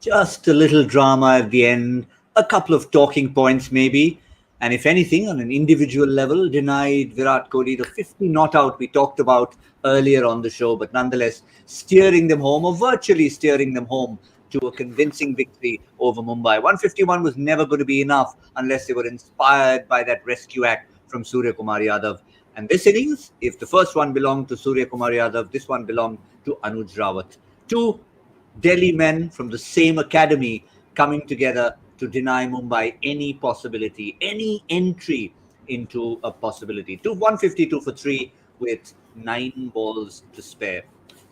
Just a little drama at the end, a couple of talking points maybe, and if anything, on an individual level, denied Virat Kohli the 50 not out we talked about earlier on the show, but nonetheless steering them home, or virtually steering them home, to a convincing victory over Mumbai. 151 was never going to be enough unless they were inspired by that rescue act from Surya Kumar Yadav. And this innings, if the first one belonged to Surya Kumar Yadav, this one belonged to Anuj Rawat. Two Delhi men from the same academy coming together to deny Mumbai any possibility, any entry into a possibility. 152 for 3 with 9 balls to spare.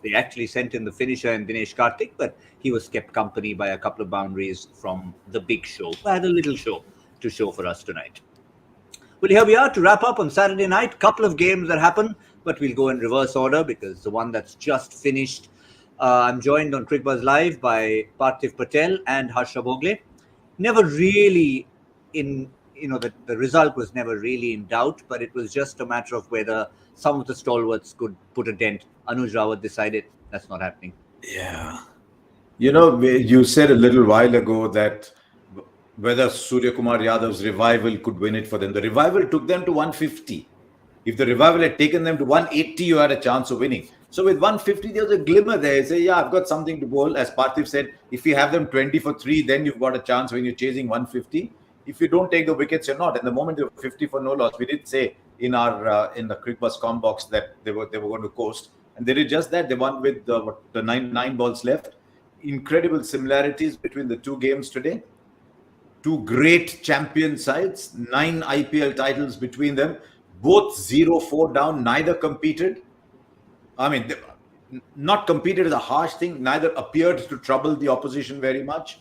They actually sent in the finisher in Dinesh Karthik, but he was kept company by a couple of boundaries from the big show. I had a little show to show for us tonight. Well, here we are to wrap up on Saturday night. Couple of games that happened, but we'll go in reverse order because the one that's just finished. I'm joined on Cricbuzz Live by Parthiv Patel and Harsha Bhogle. Never really the result was never really in doubt, but it was just a matter of whether some of the stalwarts could put a dent. Anuj Rawat decided that's not happening. Yeah. You said a little while ago that whether Surya Kumar Yadav's revival could win it for them. The revival took them to 150. If the revival had taken them to 180, you had a chance of winning. So with 150, there was a glimmer there. You say, yeah, I've got something to bowl. As Parthiv said, if you have them 20 for 3, then you've got a chance when you're chasing 150. If you don't take the wickets, you're not. And the moment they were 50 for no loss, we did say in the Cricbuzz com box that they were going to coast. And they did just that. They won with the nine balls left. Incredible similarities between the two games today. Two great champion sides, 9 IPL titles between them. Both 0-4 down, neither competed. I mean, not competed is a harsh thing. Neither appeared to trouble the opposition very much.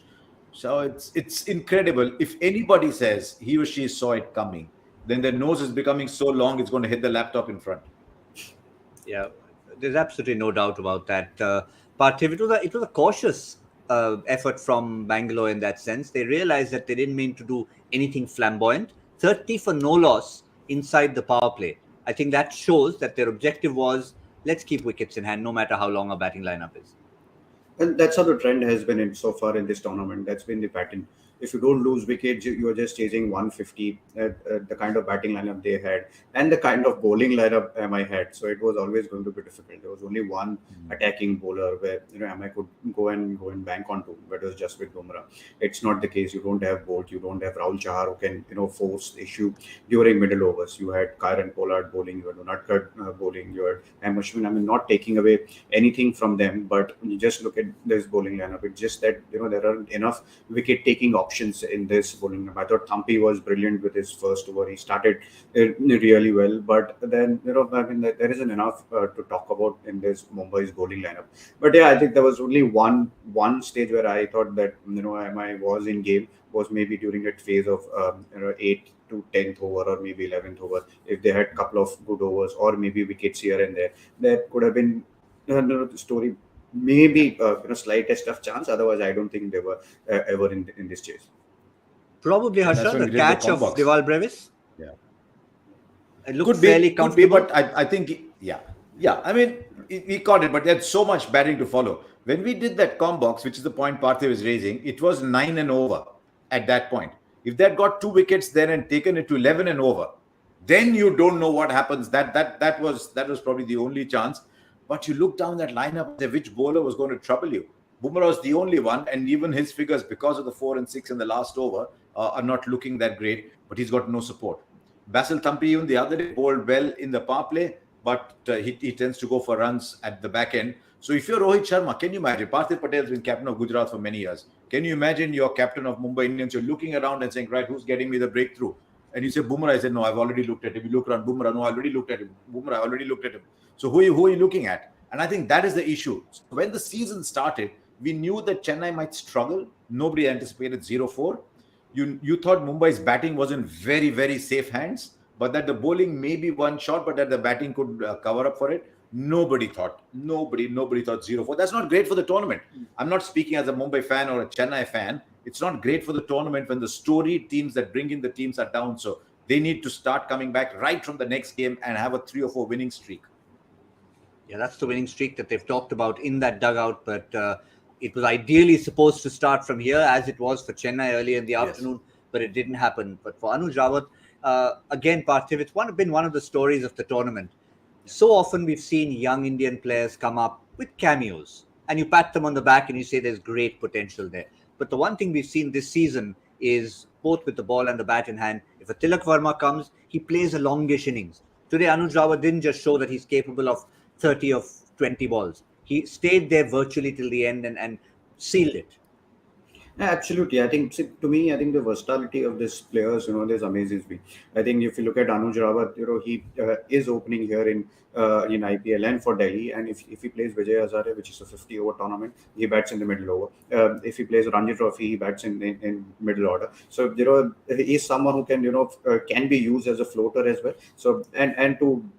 So it's incredible. If anybody says he or she saw it coming, then their nose is becoming so long it's going to hit the laptop in front. Yeah, there's absolutely no doubt about that. Parthiv, it was a cautious effort from Bangalore in that sense. They realized that they didn't mean to do anything flamboyant. 30 for no loss inside the power play. I think that shows that their objective was, let's keep wickets in hand no matter how long our batting lineup is. And that's how the trend has been so far in this tournament. That's been the pattern. If you don't lose wickets, you are just chasing 150. The kind of batting lineup they had and the kind of bowling lineup MI had. So it was always going to be difficult. There was only one attacking bowler where MI could go and bank onto, but it was just with Bumrah. It's not the case. You don't have Bolt. You don't have Rahul Chahar who can force the issue during middle overs. You had Kyron Pollard bowling. You had Unadkat bowling. You had M. Ashwin. I mean, not taking away anything from them, but you just look at this bowling lineup. It's just that there aren't enough wicket taking options in this bowling. I thought Thampi was brilliant with his first over. He started really well, but then there isn't enough to talk about in this Mumbai's bowling lineup. But yeah, I think there was only one stage where I thought that MI was in game, was maybe during that phase of 8th to 10th over or maybe 11th over. If they had a couple of good overs or maybe wickets here and there, that could have been the story. Maybe slightest of chance. Otherwise, I don't think they were ever in this chase. Probably Harsha, the catch of Deval Brevis. Yeah, it looked fairly comfortable. But I think yeah. I mean, he caught it, but there's so much batting to follow. When we did that com box, which is the point Parthiv is raising, it was 9 and over at that point. If they had got 2 wickets then and taken it to 11 and over, then you don't know what happens. That was probably the only chance. But you look down that lineup, which bowler was going to trouble you? Bumrah was the only one, and even his figures, because of the 4 and 6 in the last over, are not looking that great. But he's got no support. Basil Thampi, even the other day, bowled well in the power play, but he tends to go for runs at the back end. So if you're Rohit Sharma, can you imagine? Parthiv Patel has been captain of Gujarat for many years. Can you imagine you're captain of Mumbai Indians? You're looking around and saying, right, who's getting me the breakthrough? And you say, Bumrah. I said, no, I've already looked at him. You look around, Bumrah. No, I already looked at him. Bumrah, I already looked at him. So who are you looking at? And I think that is the issue. So when the season started, we knew that Chennai might struggle. Nobody anticipated 0-4. You thought Mumbai's batting was in very, very safe hands, but that the bowling may be one shot, but that the batting could cover up for it. Nobody thought 0-4. That's not great for the tournament. I'm not speaking as a Mumbai fan or a Chennai fan. It's not great for the tournament when the storied teams that bring in the teams are down. So they need to start coming back right from the next game and have a 3 or 4 winning streak. Yeah, that's the winning streak that they've talked about in that dugout. But it was ideally supposed to start from here, as it was for Chennai earlier in the afternoon, but it didn't happen. But for Anuj Rawat, again, Parthiv, it's been one of the stories of the tournament. So often we've seen young Indian players come up with cameos, and you pat them on the back and you say there's great potential there. But the one thing we've seen this season is, both with the ball and the bat in hand, if a Tilak Verma comes, he plays a longish innings. Today, Anuj Rawat didn't just show that he's capable of 30 or 20 balls. He stayed there virtually till the end and sealed it. Yeah, absolutely. I think, to me, I think the versatility of these players, this amazes me. I think if you look at Anuj Rawat, he is opening here in IPL and for Delhi. And if he plays Vijay Hazare, which is a 50-over tournament, he bats in the middle over. If he plays Ranji Trophy, he bats in middle order. So he is someone who can can be used as a floater as well. So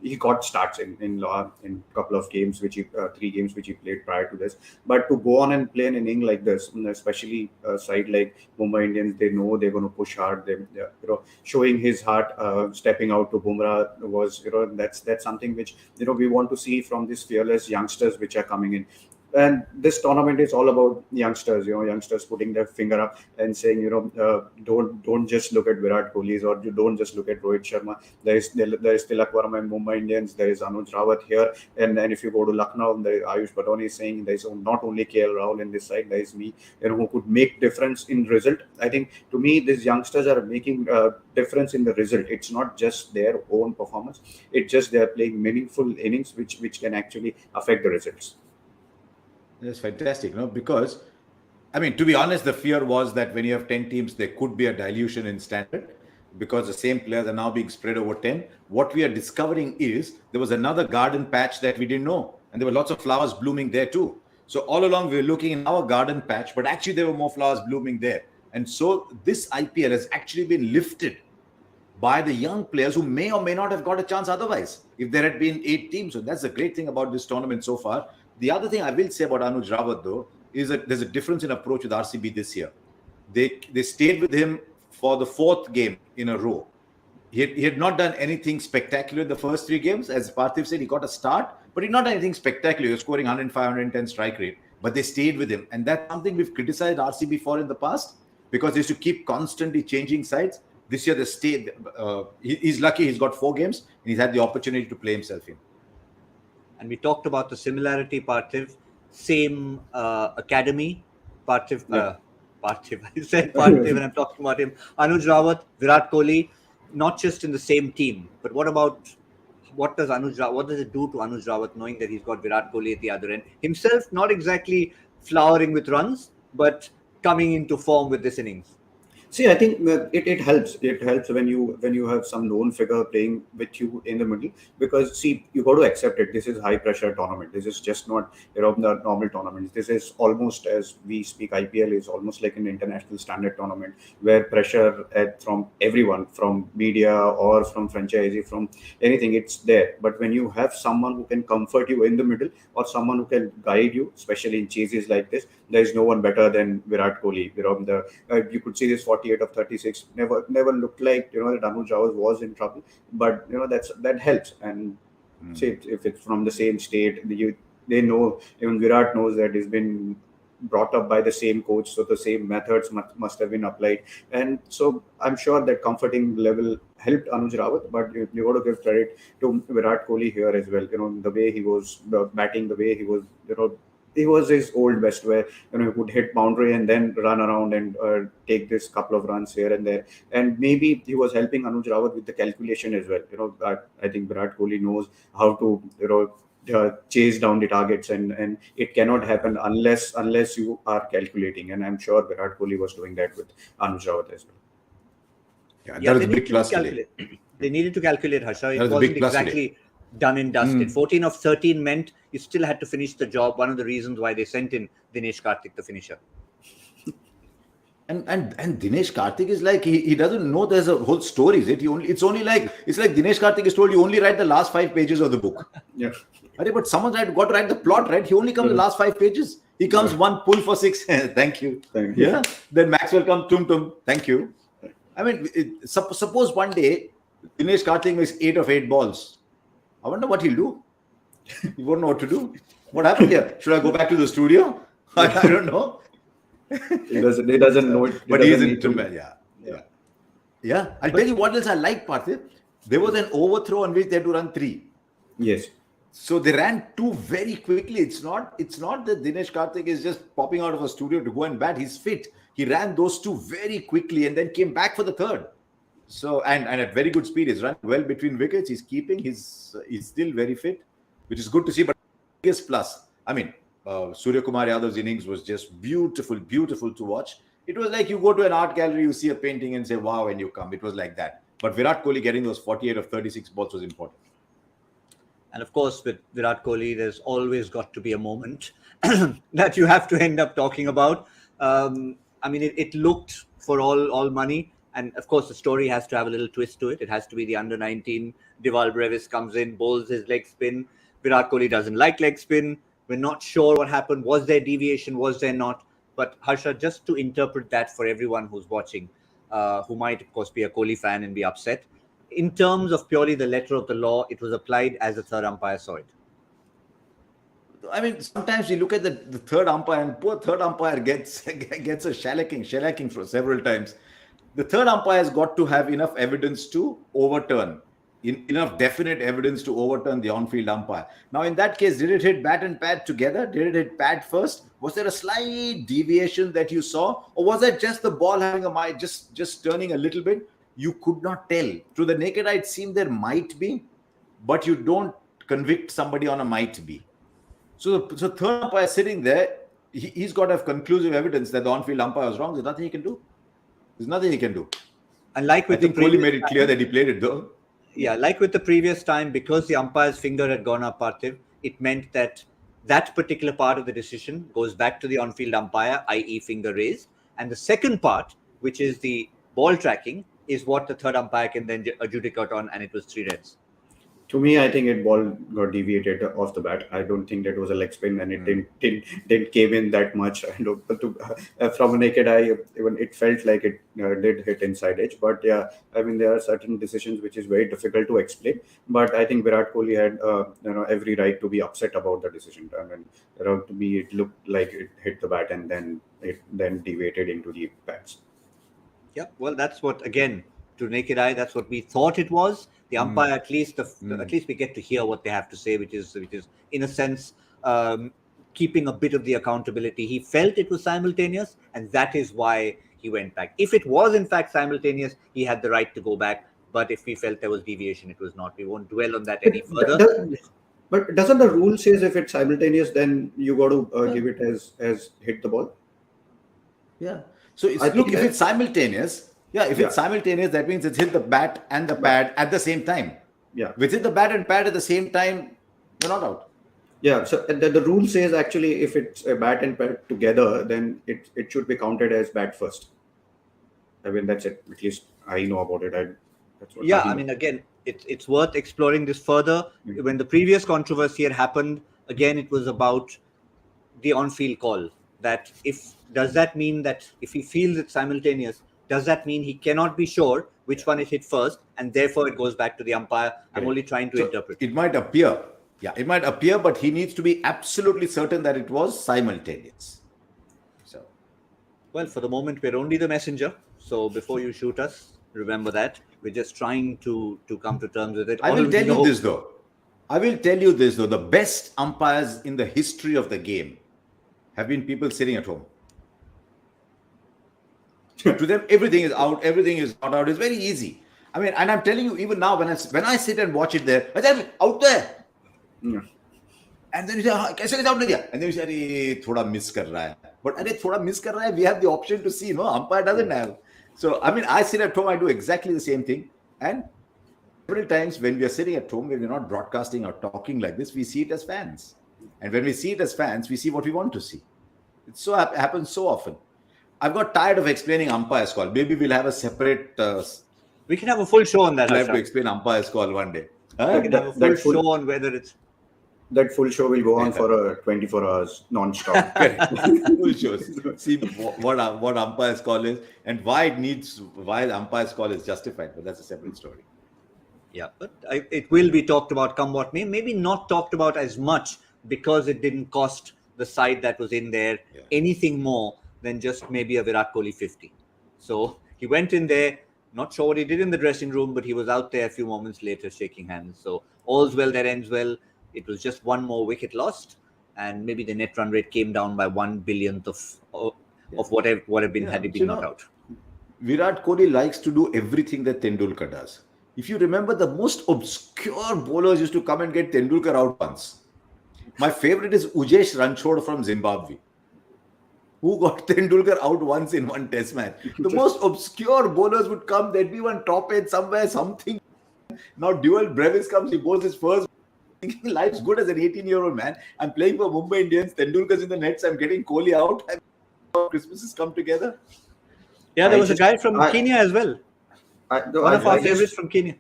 he got starts in couple of games, 3 games which he played prior to this. But to go on and play an inning like this, especially side like Mumbai Indians, they know they're going to push hard. They showing his heart, stepping out to Bumrah was that's something which we want to see from these fearless youngsters which are coming in. And this tournament is all about youngsters, youngsters putting their finger up and saying, don't just look at Virat Kohli, or you don't just look at Rohit Sharma. There is Tilak Verma in Mumbai Indians, there is Anuj Rawat here, and if you go to Lucknow, there is Ayush Badoni saying there is not only KL Rahul in this side, there is me, who could make difference in result. I think, to me, these youngsters are making a difference in the result. It's not just their own performance; it's just they are playing meaningful innings which can actually affect the results. That's fantastic, because, to be honest, the fear was that when you have 10 teams, there could be a dilution in standard because the same players are now being spread over 10. What we are discovering is there was another garden patch that we didn't know, and there were lots of flowers blooming there too. So all along we were looking in our garden patch, but actually there were more flowers blooming there. And so this IPL has actually been lifted by the young players who may or may not have got a chance otherwise if there had been 8 teams. So that's the great thing about this tournament so far. The other thing I will say about Anuj Rawat, though, is that there's a difference in approach with RCB this year. They stayed with him for the 4th game in a row. He had not done anything spectacular in the first 3 games. As Parthiv said, he got a start, but he not done anything spectacular. He was scoring 105, 110 strike rate, but they stayed with him. And that's something we've criticized RCB for in the past, because they used to keep constantly changing sides. This year, they stayed. He's lucky he's got 4 games, and he's had the opportunity to play himself in. And we talked about the similarity, Parthiv. Same academy. Parthiv, I said Parthiv and I'm talking about him. Anuj Rawat, Virat Kohli, not just in the same team, but what does it do to Anuj Rawat knowing that he's got Virat Kohli at the other end? Himself not exactly flowering with runs, but coming into form with this innings. See, I think it helps. It helps when you have some known figure playing with you in the middle, because you got to accept it. This is high pressure tournament. This is just not the normal tournament. This is almost, as we speak, IPL is almost like an international standard tournament where pressure from everyone, from media or from franchisee, from anything, it's there. But when you have someone who can comfort you in the middle, or someone who can guide you, especially in chases like this, there is no one better than Virat Kohli. You could see this 48 of 36. Never looked like that Anuj Rawat was in trouble, but that helps. And say if it's from the same state, they know, even Virat knows that he's been brought up by the same coach, so the same methods must have been applied. And so I'm sure that comforting level helped Anuj Rawat, but you got to give credit to Virat Kohli here as well. The way he was batting, the way he was, he was his old best, where he would hit boundary and then run around and take this couple of runs here and there. And maybe he was helping Anuj Rawat with the calculation as well. I think Virat Kohli knows how to chase down the targets, and it cannot happen unless you are calculating. And I'm sure Virat Kohli was doing that with Anuj Rawat as well. Yeah, that was a big plus today. They needed to calculate, Harsha. It wasn't exactly done and dusted. 14 of 13 meant you still had to finish the job. One of the reasons why they sent in Dinesh Karthik, the finisher. And Dinesh Karthik is like, he doesn't know there's a whole story. It's like Dinesh Karthik is told you only write the last 5 pages of the book. Yeah. But someone's got to write the plot, right? He only comes the last 5 pages. He comes one pull for 6. Thank you. Yeah. Then Maxwell comes tum. Thank you. Suppose one day Dinesh Karthik makes 8 of 8 balls. I wonder what he'll do. He won't know what to do. What happened here? Should I go back to the studio? I don't know. He doesn't know it. But he's in Yeah. I'll tell you what else I like, Parthiv. There was an overthrow on which they had to run 3. Yes. So they ran 2 very quickly. It's not that Dinesh Karthik is just popping out of a studio to go and bat. He's fit. He ran those 2 very quickly and then came back for the 3rd. So and at very good speed. He's run well between wickets. He's keeping. He's still very fit, which is good to see. But biggest plus, I mean, Surya Kumar Yadav's innings was just beautiful to watch. It was like you go to an art gallery, you see a painting and say, wow, and you come. It was like that. But Virat Kohli getting those 48 of 36 balls was important. And of course, with Virat Kohli, there's always got to be a moment that you have to end up talking about. I mean, it looked for all money. And of course, the story has to have a little twist to it. It has to be the under-19. Deval Brevis comes in, bowls his leg spin. Virat Kohli doesn't like leg spin. We're not sure what happened. Was there deviation? Was there not? But Harsha, just to interpret that for everyone who's watching, who might, of course, be a Kohli fan and be upset, in terms of purely the letter of the law, it was applied as the third umpire saw it. I mean, sometimes you look at the third umpire, and poor third umpire gets a shellacking for several times. The third umpire has got to have enough evidence to overturn, enough definite evidence to overturn the on-field umpire. Now, in that case, did it hit bat and pad together? Did it hit pad first? Was there a slight deviation that you saw? Or was that just the ball having just turning a little bit? You could not tell. To the naked eye, it seemed there might be, but you don't convict somebody on a might be. So third umpire sitting there, he's got to have conclusive evidence that the on-field umpire was wrong. There's nothing he can do. And like with I think Kohli made it clear that he played it though. Yeah, like with the previous time, because the umpire's finger had gone up, Parthiv, it meant that particular part of the decision goes back to the on-field umpire, i.e. finger raised. And the second part, which is the ball tracking, is what the third umpire can then adjudicate on, and it was 3 runs. To me, I think ball got deviated off the bat. I don't think that was a leg spin, and it didn't came in that much. From a naked eye, even it felt like it did hit inside edge. But yeah, I mean, there are certain decisions which is very difficult to explain. But I think Virat Kohli had every right to be upset about the decision. I mean, to me, it looked like it hit the bat and then it deviated into the pads. Yeah, well, that's what, again, to naked eye, that's what we thought it was. The umpire, at least we get to hear what they have to say, which is in a sense keeping a bit of the accountability. He felt it was simultaneous, and that is why he went back. If it was in fact simultaneous, he had the right to go back. But if we felt there was deviation, it was not. We won't dwell on that any further. But doesn't the rule says if it's simultaneous, then you got to give it as hit the ball? Yeah. So if it's simultaneous. Yeah, if it's simultaneous, that means it's hit the bat and the pad at the same time. Yeah. If it's hit the bat and pad at the same time, you're not out. Yeah, so the rule says actually if it's a bat and pad together, then it should be counted as bat first. I mean, that's it. At least I know about it. I mean, again, it's worth exploring this further. Mm-hmm. When the previous controversy had happened, again, it was about the on-field call. Does that mean that if he feels it's simultaneous, does that mean he cannot be sure which one is hit first, and therefore it goes back to the umpire? I'm only trying to interpret. It might appear. Yeah, it might appear, but he needs to be absolutely certain that it was simultaneous. So, well, for the moment, we're only the messenger. So before you shoot us, remember that. We're just trying to come to terms with it. I will tell you this, though. The best umpires in the history of the game have been people sitting at home. To them, everything is out, everything is not out. It's very easy. I mean, and I'm telling you, even now, when I sit and watch it there, I tell out there. Yeah. And then you say, "Kaise out there?" And then you say, "Arey, thoda miss kar raha hai." But thoda miss kar raha hai, we have the option to see, umpire doesn't have. So, I mean, I sit at home, I do exactly the same thing. And several times when we are sitting at home, when we're not broadcasting or talking like this, we see it as fans. And when we see it as fans, we see what we want to see. It happens so often. I've got tired of explaining umpire's call. Maybe we'll have a separate... we can have a full show on that. We'll have to explain umpire's call one day. We can have a full show on whether it's... That full show will go on for 24 hours non-stop. Full shows. See what umpire's call is and why the umpire's call is justified. But that's a separate story. Yeah, but it will be talked about come what may. Maybe not talked about as much because it didn't cost the side that was in there anything more than just maybe a Virat Kohli 50. So he went in there, not sure what he did in the dressing room, but he was out there a few moments later shaking hands. So all's well that ends well. It was just one more wicket lost, and maybe the net run rate came down by 1 billionth of whatever would have been had he been not out. Virat Kohli likes to do everything that Tendulkar does. If you remember, the most obscure bowlers used to come and get Tendulkar out once. My favorite is Ujesh Ranchod from Zimbabwe, who got Tendulkar out once in one test match. The most obscure bowlers would come. There'd be one top end somewhere, something. Now Dual Brevis comes, he bowls his first. Thinking life's good as an 18-year-old man. I'm playing for Mumbai Indians. Tendulkar's in the nets. I'm getting Kohli out. Christmas has come together. Yeah, there was a guy from Kenya as well. One of our favorites from Kenya.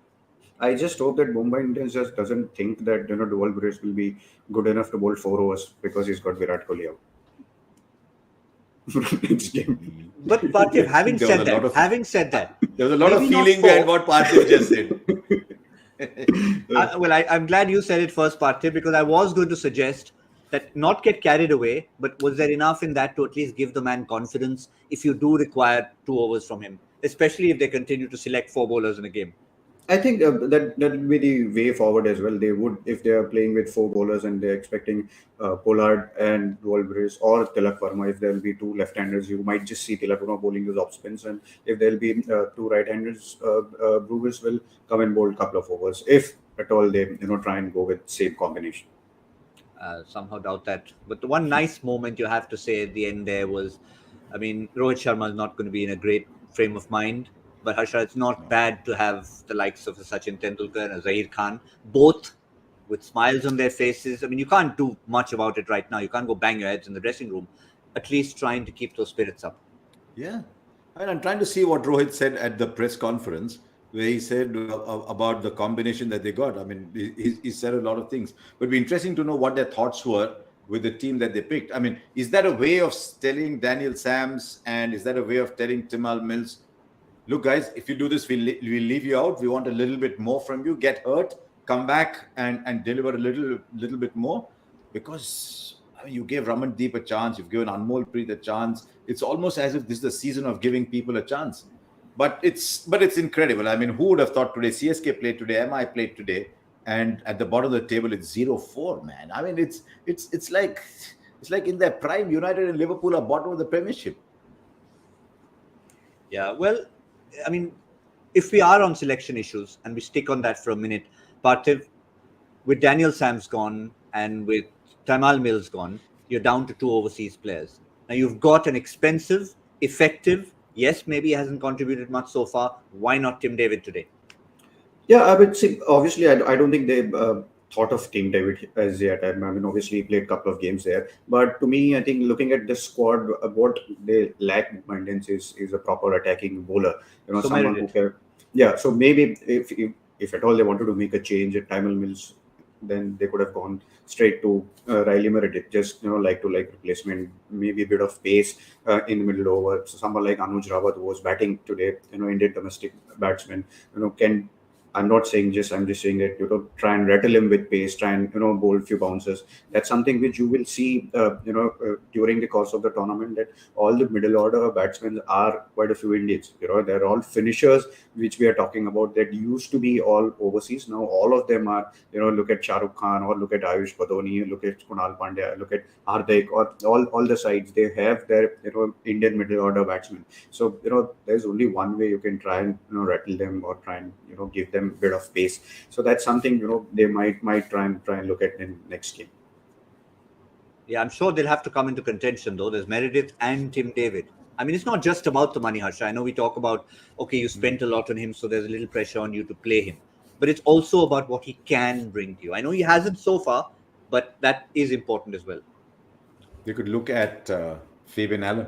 I just hope that Mumbai Indians just doesn't think that Dual Brevis will be good enough to bowl 4 overs because he's got Virat Kohli out. But Parthiv, having said that, there was a lot of feeling behind what Parthiv just said. I'm glad you said it first, Parthiv, because I was going to suggest that not get carried away, but was there enough in that to at least give the man confidence if you do require 2 overs from him, especially if they continue to select 4 bowlers in a game? I think that will be the way forward as well. They would, if they are playing with 4 bowlers and they're expecting Pollard and Dual Brevis or Tilak Verma, if there will be 2 left-handers, you might just see Tilak Verma bowling those off spins, and if there will be 2 right-handers, Brevis will come and bowl a couple of overs if at all they try and go with same combination. Somehow doubt that. But the one nice moment you have to say at the end there was, Rohit Sharma is not going to be in a great frame of mind. But Harsha, it's not bad to have the likes of Sachin Tendulkar and Zaheer Khan, both with smiles on their faces. You can't do much about it right now. You can't go bang your heads in the dressing room. At least trying to keep those spirits up. Yeah. I'm trying to see what Rohit said at the press conference, where he said about the combination that they got. He said a lot of things. But it'd be interesting to know what their thoughts were with the team that they picked. Is that a way of telling Daniel Sams, and is that a way of telling Timal Mills, look, guys, if you do this, we'll leave you out. We want a little bit more from you. Get hurt, come back and deliver a little bit more. Because you gave Ramandeep a chance. You've given Anmol Preet a chance. It's almost as if this is the season of giving people a chance. But it's incredible. Who would have thought today? CSK played today. MI played today. And at the bottom of the table, it's 0-4, man. It's like in their prime, United and Liverpool are bottom of the Premiership. Yeah, well, if we are on selection issues and we stick on that for a minute, Parthiv, with Daniel Sams gone and with Timal Mills gone, you're down to 2 overseas players. Now you've got an expensive, effective, yes, maybe he hasn't contributed much so far. Why not Tim David today? Yeah, I would say, obviously, I don't think they thought of Tim David as yet. Obviously, he played a couple of games there. But to me, I think looking at this squad, what they lack Indians is a proper attacking bowler. Someone who can. Yeah, so maybe if at all they wanted to make a change at Timal Mills, then they could have gone straight to Riley Meredith, just like replacement, maybe a bit of pace in the middle over. So someone like Anuj Rawat, who was batting today, Indian domestic batsman, can. I'm just saying that try and rattle him with pace, try and bowl a few bounces. That's something which you will see during the course of the tournament, that all the middle order batsmen are quite a few Indians. They're all finishers, which we are talking about, that used to be all overseas. Now all of them are, look at Shah Rukh Khan, or look at Ayush Badoni, look at Kunal Pandya, look at Hardik, or all the sides, they have their Indian middle order batsmen. So there's only one way you can try and rattle them, or try and give them a bit of pace. So that's something they might try and look at in next game. Yeah, I'm sure they'll have to come into contention though. There's Meredith and Tim David. It's not just about the money, Harsha. I know we talk about, okay, you spent a lot on him, so there's a little pressure on you to play him. But it's also about what he can bring to you. I know he hasn't so far, but that is important as well. They could look at Fabian Allen.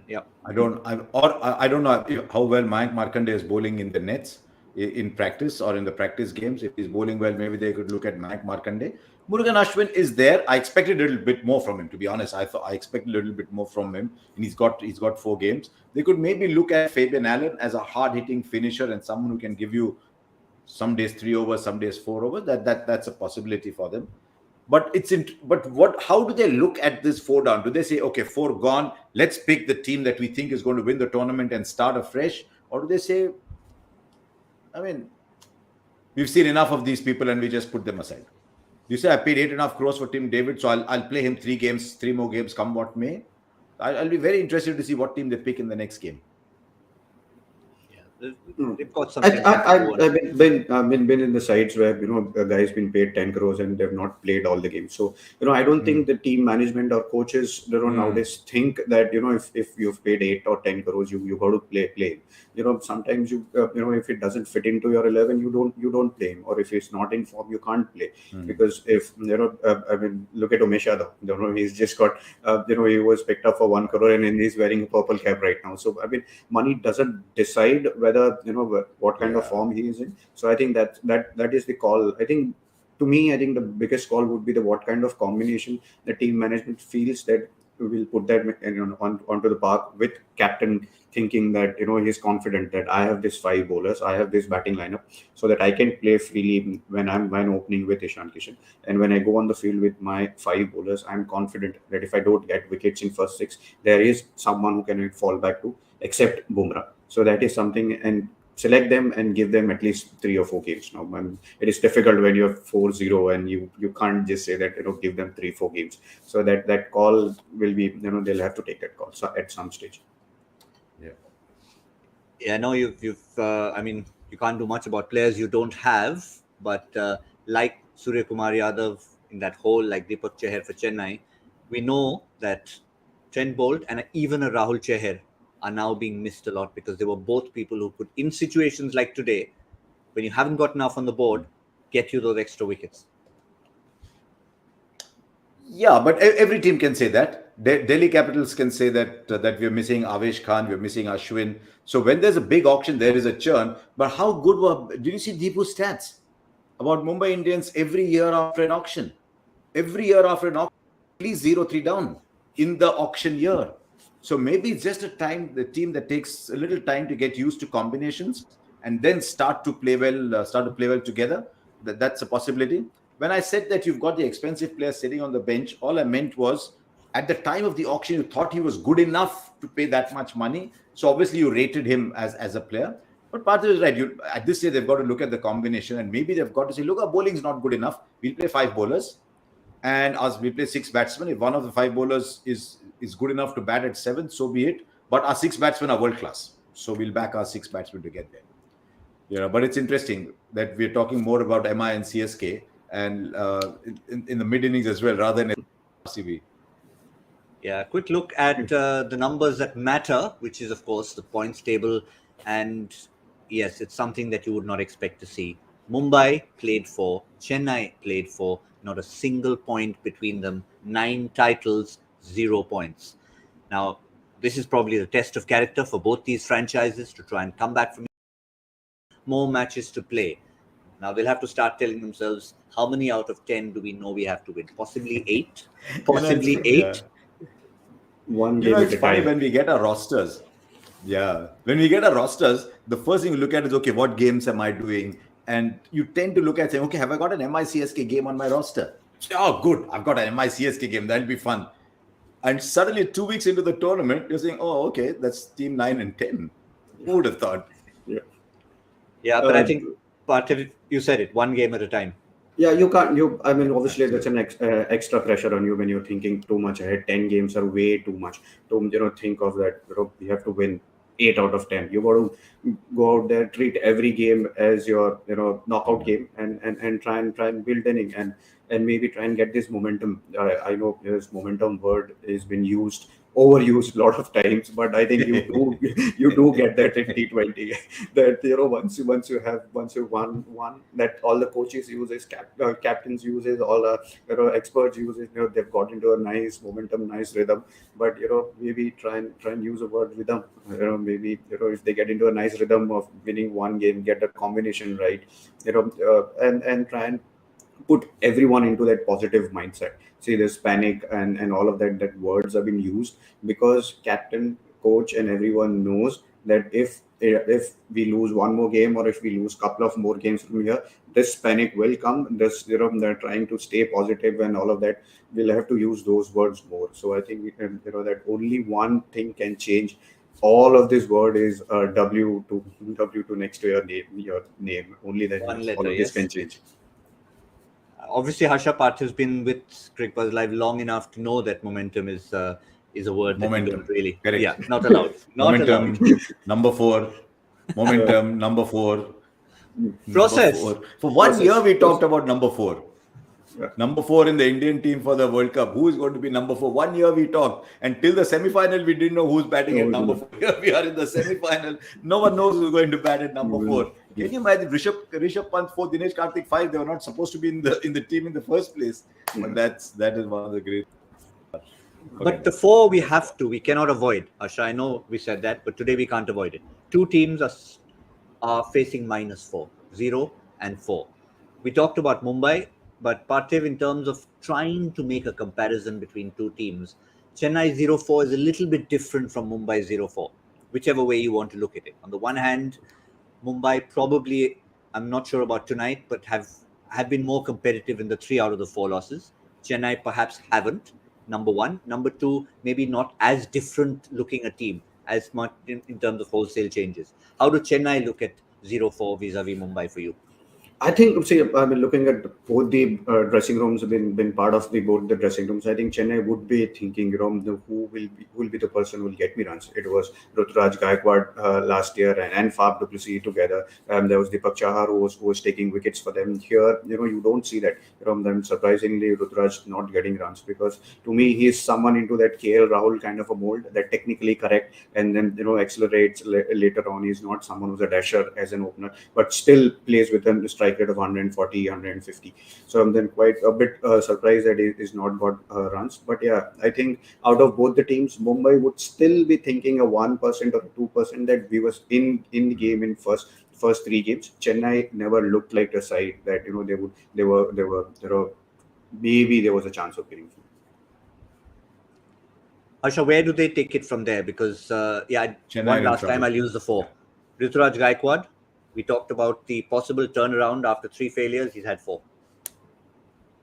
Yeah. I don't know how well Mayank Markanday is bowling in the nets in practice or in the practice games. If he's bowling well, maybe they could look at Mayank Markanday. Murugan Ashwin is there. I expected a little bit more from him, to be honest. I expected a little bit more from him, and he's got 4 games. They could maybe look at Fabian Allen as a hard-hitting finisher and someone who can give you some days 3 overs, some days 4 overs. That's a possibility for them. But how do they look at this 4 down? Do they say, okay, 4 gone, let's pick the team that we think is going to win the tournament and start afresh? Or do they say, I mean, we've seen enough of these people and we just put them aside? You say I paid 8.5 crores for Tim David, so I'll play him 3 more games, come what may. I'll be very interested to see what team they pick in the next game. They've got something. I've been in the sides where a guy's been paid 10 crores and they've not played all the games. So I don't think the team management or coaches nowadays think that if you've paid 8 or 10 crores you got to play. Sometimes if it doesn't fit into your 11 you don't play him, or if he's not in form you can't play because if look at Umesh Yadav. He's just got he was picked up for 1 crore and he's wearing a purple cap right now. So money doesn't decide whether what kind of form he is in. So I think that is the call. I think the biggest call would be what kind of combination the team management feels that will put that onto the park, with captain thinking that he's confident that I have this 5 bowlers, I have this batting lineup, so that I can play freely when I'm opening with Ishan Kishan, and when I go on the field with my 5 bowlers, I'm confident that if I don't get wickets in first 6, there is someone who can fall back to, except Bumrah. So that is something, and select them and give them at least 3 or 4 games. Now, it is difficult when you're 4-0 and you can't just say that give them 3-4 games. So that call will be they'll have to take that call at some stage. Yeah, no, you've you can't do much about players you don't have, but like Surya Kumar Yadav in that hole, like Deepak Chahar for Chennai, we know that Trent Bolt and even a Rahul Chahar are now being missed a lot, because they were both people who could, in situations like today, when you haven't got enough on the board, get you those extra wickets. Yeah, but every team can say that. Delhi Capitals can say that we're missing Avesh Khan, we're missing Ashwin. So when there's a big auction, there is a churn. But how good did you see Deepu's stats about Mumbai Indians every year after an auction? Every year after an auction, at least 0-3 down in the auction year. So maybe it's just the team that takes a little time to get used to combinations and then start to play well together. That's a possibility. When I said that you've got the expensive player sitting on the bench, all I meant was at the time of the auction, you thought he was good enough to pay that much money. So obviously you rated him as a player. But Parthiv is right. At this stage, they've got to look at the combination, and maybe they've got to say, look, our bowling is not good enough. We'll play 5 bowlers and we play 6 batsmen. If one of the 5 bowlers is good enough to bat at 7, so be it. But our 6 batsmen are world class. So we'll back our 6 batsmen to get there. But it's interesting that we're talking more about MI and CSK and in the mid innings as well, rather than RCB. Yeah, quick look at the numbers that matter, which is, of course, the points table. And yes, it's something that you would not expect to see. Mumbai played 4, Chennai played 4, not a single point between them, 9 titles, 0 points. Now, this is probably the test of character for both these franchises to try and come back from more matches to play. Now they'll have to start telling themselves, how many out of 10 do we know we have to win? Possibly 8. Possibly 8. Yeah. One game it's funny when we get our rosters. Yeah. When we get our rosters, the first thing we look at is, okay, what games am I doing? And you tend to look at saying, okay, have I got an MICSK game on my roster? Oh, good. I've got an MICSK game. That'll be fun. And suddenly 2 weeks into the tournament, you're saying, oh, okay, that's team 9 and 10. Who would have thought? Yeah, but I think, Parthiv, you said it, 1 game at a time. Yeah, you can't. Obviously, that's an extra pressure on you when you're thinking too much ahead. 10 games are way too much to think of that. You have to win 8 out of 10. You got to go out there, treat every game as your knockout game, and try and build inning and maybe try and get this momentum. I know this momentum word has been overused a lot of times, but I think you do get that in T20. That once you won that all the coaches uses, captains uses, all the experts uses. They've got into a nice momentum, nice rhythm. But maybe try and use the word rhythm. Maybe if they get into a nice rhythm of winning 1 game, get the combination right. And try and put everyone into that positive mindset. See, this panic and all of that words have been used because captain, coach, and everyone knows that if we lose one more game or if we lose couple of more games from here, this panic will come. This, they're trying to stay positive and all of that. We'll have to use those words more. So I think that only one thing can change all of this word is W to next to your name. Only then One letter, all of yes. this can change. Obviously, Harsha Parthiv has been with Cricbuzz Live long enough to know that momentum is a word that you don't really. Correct. Yeah, not allowed. Not Momentum, allowed. number 4. Momentum, number 4. Process. Number 4. For 1 year, we talked about number 4. Yeah. Number 4 in the Indian team for the World Cup. Who is going to be number 4? 1 year we talked. And till the semi-final, we didn't know who's batting at number 4. Here we are in the semi-final. No one knows who's going to bat at number 4. Can you imagine Rishabh Pant 4, Dinesh Karthik 5? They were not supposed to be in the team in the first place. But that is one of the great. But the 4 we cannot avoid. Harsha, I know we said that, but today we can't avoid it. 2 teams are facing -4, 0 and 4. We talked about Mumbai, but Parthiv, in terms of trying to make a comparison between 2 teams, Chennai 0-4 is a little bit different from Mumbai 0-4, whichever way you want to look at it. On the one hand, Mumbai probably, I'm not sure about tonight, but have been more competitive in the 3 out of the 4 losses. Chennai perhaps haven't, number 1. Number 2, maybe not as different looking a team as much in terms of wholesale changes. How do Chennai look at 0-4 vis-a-vis Mumbai for you? I think, looking at both the dressing rooms, been part of both the dressing rooms. I think Chennai would be thinking, who will be the person who will get me runs. It was Ruturaj Gaikwad last year and Fab du Plessis together. There was Deepak Chahar who was taking wickets for them. Here, you don't see that. Then surprisingly, Ruturaj not getting runs, because to me he is someone into that KL Rahul kind of a mold, that technically correct and then accelerates later on. He's not someone who's a dasher as an opener, but still plays with them. Strike rate of 140, 150. So I'm then quite a bit surprised that he is not got runs. But yeah, I think out of both the teams, Mumbai would still be thinking a 1% or 2% that we was in the game in first 3 games. Chennai never looked like a side that they were maybe there was a chance of getting through. Harsha, where do they take it from there? Because Chennai one last time I'll use the 4. Ruturaj Gaikwad. We talked about the possible turnaround after 3 failures. He's had 4.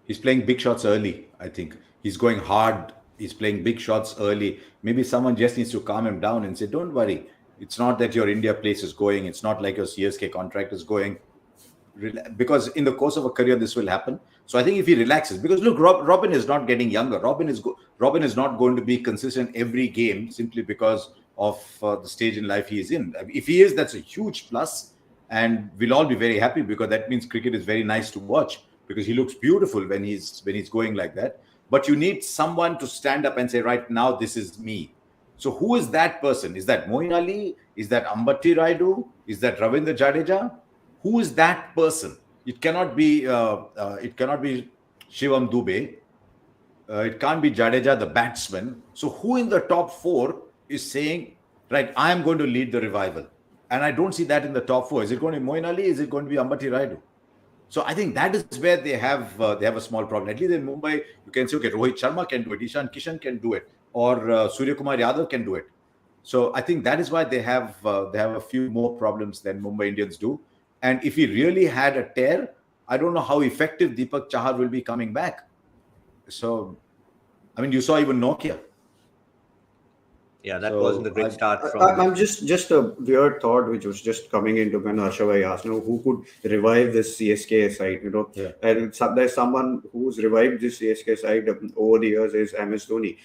He's playing big shots early, I think. He's going hard. He's playing big shots early. Maybe someone just needs to calm him down and say, don't worry. It's not that your India place is going. It's not like your CSK contract is going. Because in the course of a career, this will happen. So I think if he relaxes, because look, Robin is not getting younger. Robin is not going to be consistent every game simply because of the stage in life he is in. If he is, that's a huge plus. And we'll all be very happy, because that means cricket is very nice to watch, because he looks beautiful when he's going like that. But you need someone to stand up and say, right now, this is me. So who is that person? Is that Moeen Ali? Is that Ambati Rayudu? Is that Ravindra Jadeja? Who is that person? It cannot be Shivam Dubey. It can't be Jadeja, the batsman. So who in the top 4 is saying, right, I am going to lead the revival? And I don't see that in the top 4. Is it going to be Moeen Ali? Is it going to be Ambati Rayudu? So I think that is where they have a small problem. At least in Mumbai, you can say, okay, Rohit Sharma can do it, Ishan Kishan can do it, or Surya Kumar Yadav can do it. So I think that is why they have a few more problems than Mumbai Indians do. And if he really had a tear, I don't know how effective Deepak Chahar will be coming back. So, I mean, you saw even Nokia. Yeah, that wasn't a great start. I'm just a weird thought which was just coming into when Harsha asked, who could revive this CSK side, Yeah. And there's someone who's revived this CSK side over the years is MS Dhoni.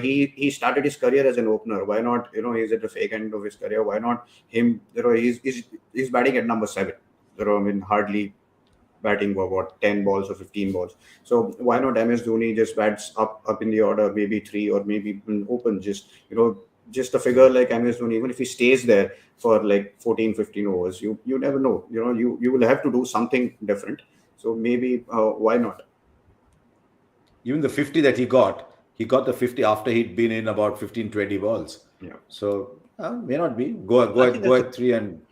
He started his career as an opener. Why not? He's at the fake end of his career. Why not him? He's batting at number 7. Hardly batting for 10 balls or 15 balls. So why not MS Dhoni just bats up in the order, maybe 3 or maybe open, just a figure like MS Dhoni, even if he stays there for like 14, 15 overs, you never know. You will have to do something different. So maybe why not? Even the 50 that he got the 50 after he'd been in about 15, 20 balls. Yeah. So may not be. Go at 3 and...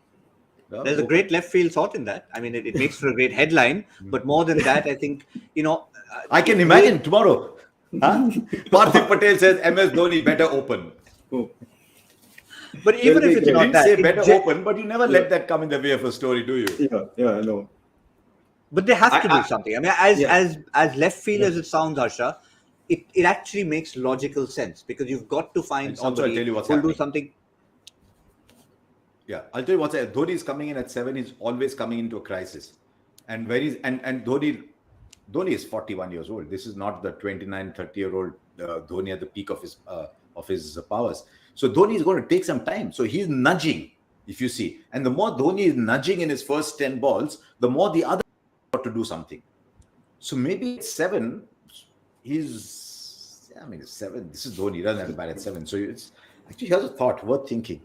There's a great left field thought in that. I mean, it makes for a great headline. But more than that, I think, I can imagine tomorrow. Parthiv Patel says MS Dhoni better open. But even if it's You not didn't that, say it better ge- open, but you never let that come in the way of a story, do you? Yeah, no. but they have to do I something. I mean, yeah. as left field Yeah. as it sounds, Harsha, it actually makes logical sense because you've got to find And also, I'll tell somebody you what's who'll do happening. something. Yeah, I'll tell you what's happening. Dhoni is coming in at 7. He's always coming into a crisis, and Dhoni is 41 years old. This is not the 29, 30-year-old Dhoni at the peak of his powers. So Dhoni is going to take some time. So he's nudging, if you see, and the more Dhoni is nudging in his first 10 balls, the more the other got to do something. So maybe at 7, he's. I mean, 7. This is Dhoni. He doesn't have to bat at 7. So it's actually, here's a thought worth thinking.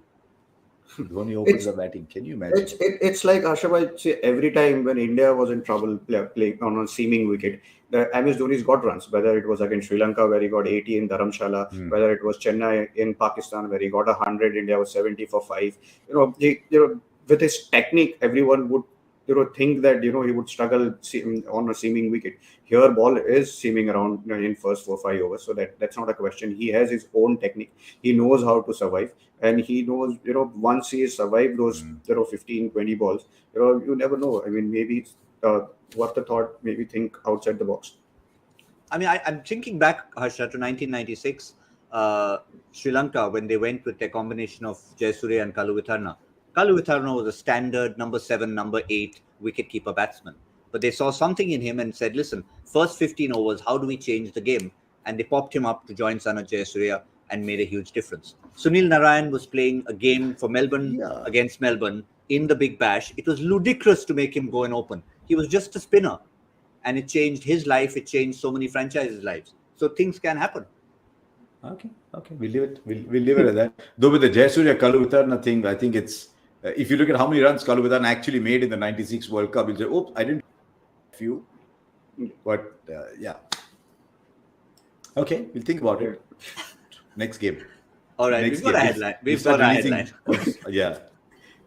Dhoni opens the batting. Can you imagine? It's like Ashabhai, say every time when India was in trouble playing on a seaming wicket, the MS Dhoni's got runs. Whether it was against Sri Lanka where he got 80 in Dharamshala, whether it was Chennai in Pakistan where he got 100, India was 70 for 5. With his technique, everyone would think that he would struggle on a seaming wicket. Here, ball is seaming around in first 4-5 overs, so that's not a question. He has his own technique. He knows how to survive, and he knows once he has survived those 15-20 balls, you never know. I mean, maybe it's worth a thought. Maybe think outside the box. I mean, I'm thinking back, Harsha, to 1996, Sri Lanka, when they went with a combination of Jayasuriya and Kaluvitharna. Kaluvitharna was a standard number 7, number 8 wicketkeeper batsman. But they saw something in him and said, listen, first 15 overs, how do we change the game? And they popped him up to join Sana Jayasuriya and made a huge difference. Sunil Narayan was playing a game for Melbourne against Melbourne in the Big Bash. It was ludicrous to make him go and open. He was just a spinner. And it changed his life. It changed so many franchises' lives. So things can happen. Okay. We leave it. We'll leave it at that. Though with the Jayasuriya Kaluvitharna thing, I think it's if you look at how many runs Kaluvitharna actually made in the '96 World Cup, you'll say, "Oops, I didn't few." But yeah. Okay, we'll think about it. Next game. All right, we've got a headline. We've got a headline. Yeah.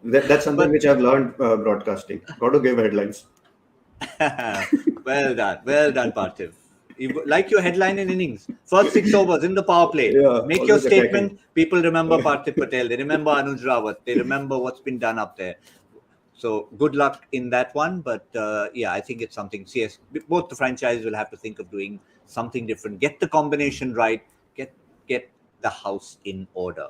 That's something which I've learned broadcasting. Got to give headlines. Well done, Parthiv. You like your headline in innings. First 6 overs in the power play. Make your statement. People remember Parthiv Patel. They remember Anuj Rawat. They remember what's been done up there. So good luck in that one. But yeah, I think it's something. CS, both the franchises will have to think of doing something different. Get the combination right. Get the house in order.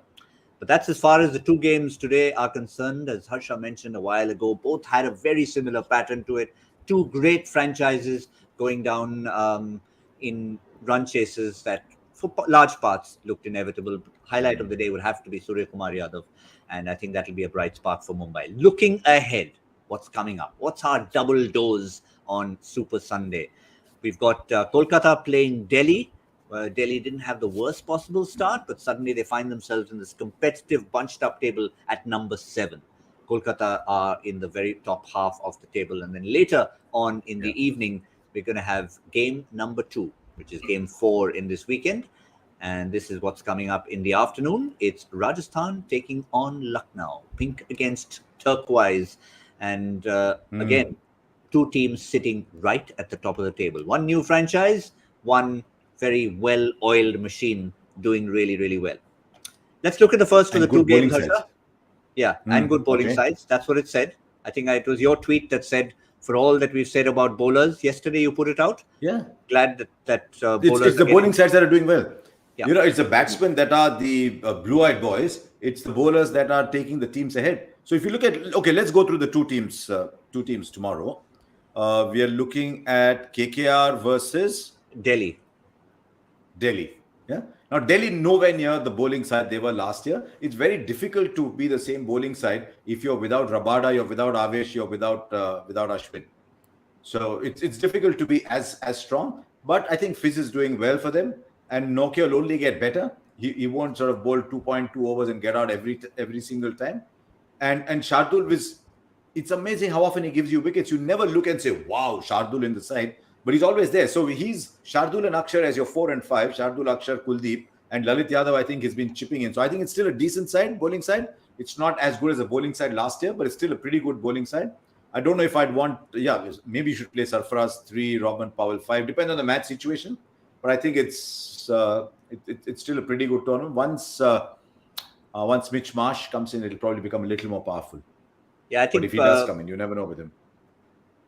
But that's as far as the 2 games today are concerned. As Harsha mentioned a while ago, both had a very similar pattern to it. 2 great franchises going down in run chases that for large parts looked inevitable. Highlight of the day would have to be Surya Kumar Yadav, and I think that'll be a bright spark for Mumbai. Looking ahead, what's coming up? What's our double dose on Super Sunday? We've got Kolkata playing Delhi. Delhi didn't have the worst possible start, but suddenly they find themselves in this competitive bunched up table at number 7. Kolkata are in the very top half of the table. And then later on in the evening, we're going to have game number 2, which is game 4 in this weekend. And this is what's coming up in the afternoon. It's Rajasthan taking on Lucknow, pink against turquoise. And again, 2 teams sitting right at the top of the table. One new franchise, one very well-oiled machine doing really, really well. Let's look at the first of the 2 games, Harsha. Yeah, and good bowling sides. That's what it said. I think it was your tweet that said, for all that we've said about bowlers, yesterday you put it out. Yeah. Glad that bowlers... It's the bowling sides that are doing well. Yeah. It's the batsmen that are the blue-eyed boys. It's the bowlers that are taking the teams ahead. So if you look at... Okay, let's go through the 2 teams tomorrow. We are looking at KKR versus... Delhi. Yeah. Now, Delhi nowhere near the bowling side they were last year. It's very difficult to be the same bowling side if you're without Rabada, you're without Avesh, you're without Ashwin. So it's difficult to be as strong. But I think Fizz is doing well for them, and Nokia will only get better. He won't sort of bowl 2.2 overs and get out every single time. And Shardul is... It's amazing how often he gives you wickets. You never look and say, wow, Shardul in the side. But he's always there. So he's Shardul and Akshar as your 4 and 5. Shardul, Akshar, Kuldeep. And Lalit Yadav, I think, has been chipping in. So I think it's still a decent side, bowling side. It's not as good as the bowling side last year, but it's still a pretty good bowling side. I don't know if I'd want... Yeah, maybe you should play Sarfaraz 3, Robin Powell 5. Depends on the match situation. But I think it's still a pretty good tournament. Once Once Mitch Marsh comes in, it'll probably become a little more powerful. Yeah, I think but if he does come in, you never know with him.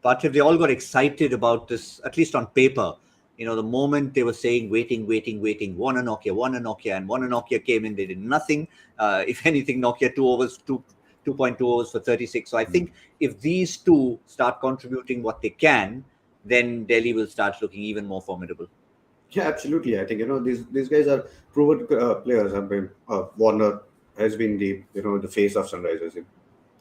Parthiv, they all got excited about this, at least on paper. The moment they were saying waiting, Warner Nokia, and Warner Nokia came in, they did nothing. If anything, Nokia 2.2 overs for 36. So I think if these two start contributing what they can, then Delhi will start looking even more formidable. Yeah, absolutely. I think these guys are proven players. I mean, Warner has been the face of Sunrisers.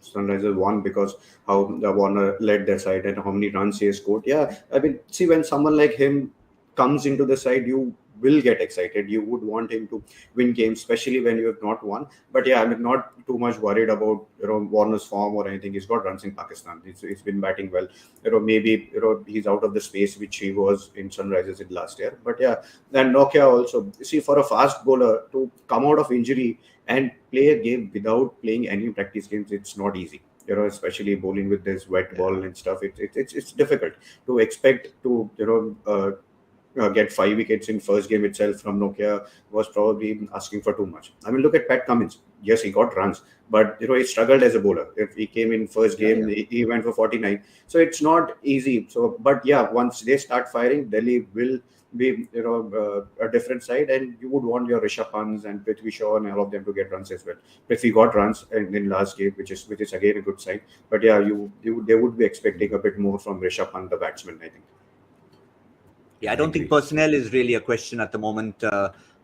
Sunrisers won because how Warner led their side and how many runs he has scored. Yeah, I mean, see, when someone like him comes into the side, you will get excited. You would want him to win games, especially when you have not won. But yeah, I mean, not too much worried about Warner's form or anything. He's got runs in Pakistan. He's been batting well. Maybe he's out of the space which he was in Sunrisers in last year. But yeah, and Nokia also. See, for a fast bowler to come out of injury and play a game without playing any practice games, it's not easy. Especially bowling with this wet ball and stuff. It's difficult to expect to get 5 wickets in first game itself from Nokia was probably asking for too much. I mean, look at Pat Cummins. Yes, he got runs, but he struggled as a bowler. If he came in first game, he went for 49. So it's not easy. So, but yeah, once they start firing, Delhi will be a different side, and you would want your Rishabh Pants and Prithvi Shaw and all of them to get runs as well. Prithvi got runs in last game, which is again a good sign. But yeah, they would be expecting a bit more from Rishabh Pant, the batsman, I think. Yeah, I don't think personnel is really a question at the moment,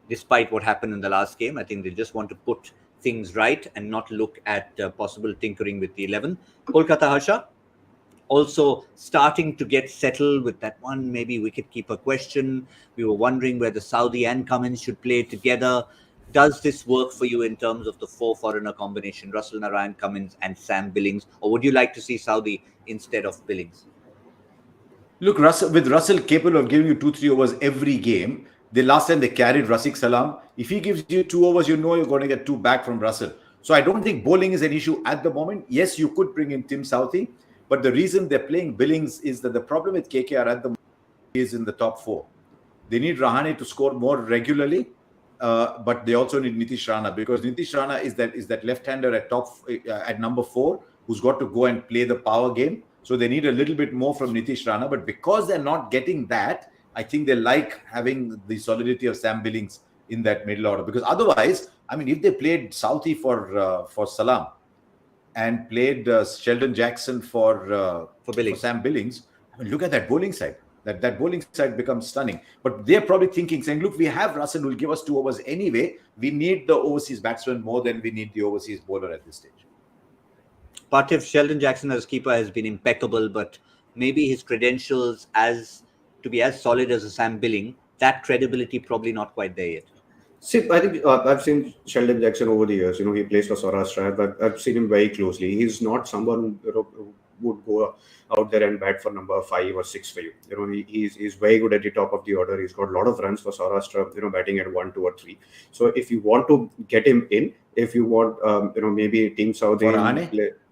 despite what happened in the last game. I think they just want to put things right and not look at possible tinkering with the 11. Kolkata, Harsha, also starting to get settled with that one maybe wicket-keeper question. We were wondering whether Saudi and Cummins should play together. Does this work for you in terms of the four foreigner combination, Russell, Narayan, Cummins and Sam Billings? Or would you like to see Saudi instead of Billings? Look, with Russell capable of giving you 2-3 overs every game, the last time they carried Rafiq Salam, if he gives you 2 overs, you're going to get 2 back from Russell. So I don't think bowling is an issue at the moment. Yes, you could bring in Tim Southee, but the reason they're playing Billings is that the problem with KKR at the moment is in the top 4. They need Rahane to score more regularly, but they also need Nitish Rana, because Nitish Rana is that left-hander at number 4 who's got to go and play the power game. So they need a little bit more from Nitish Rana, but because they're not getting that, I think they like having the solidity of Sam Billings in that middle order. Because otherwise, I mean, if they played Southee for Salam and played Sheldon Jackson for Sam Billings, I mean, look at that bowling side. That bowling side becomes stunning. But they're probably thinking, saying, look, we have Russell who will give us 2 overs anyway. We need the overseas batsman more than we need the overseas bowler at this stage. Parthiv, Sheldon Jackson as keeper has been impeccable, but maybe his credentials to be as solid as a Sam Billing, that credibility probably not quite there yet. See, I think I've seen Sheldon Jackson over the years. He plays for Saurashtra, but I've seen him very closely. He's not someone who would go out there and bat for number 5 or 6 for you. He's very good at the top of the order. He's got a lot of runs for Saurashtra, batting at 1, 2 or 3. So if you want to get him in, if you want, maybe Team Saudi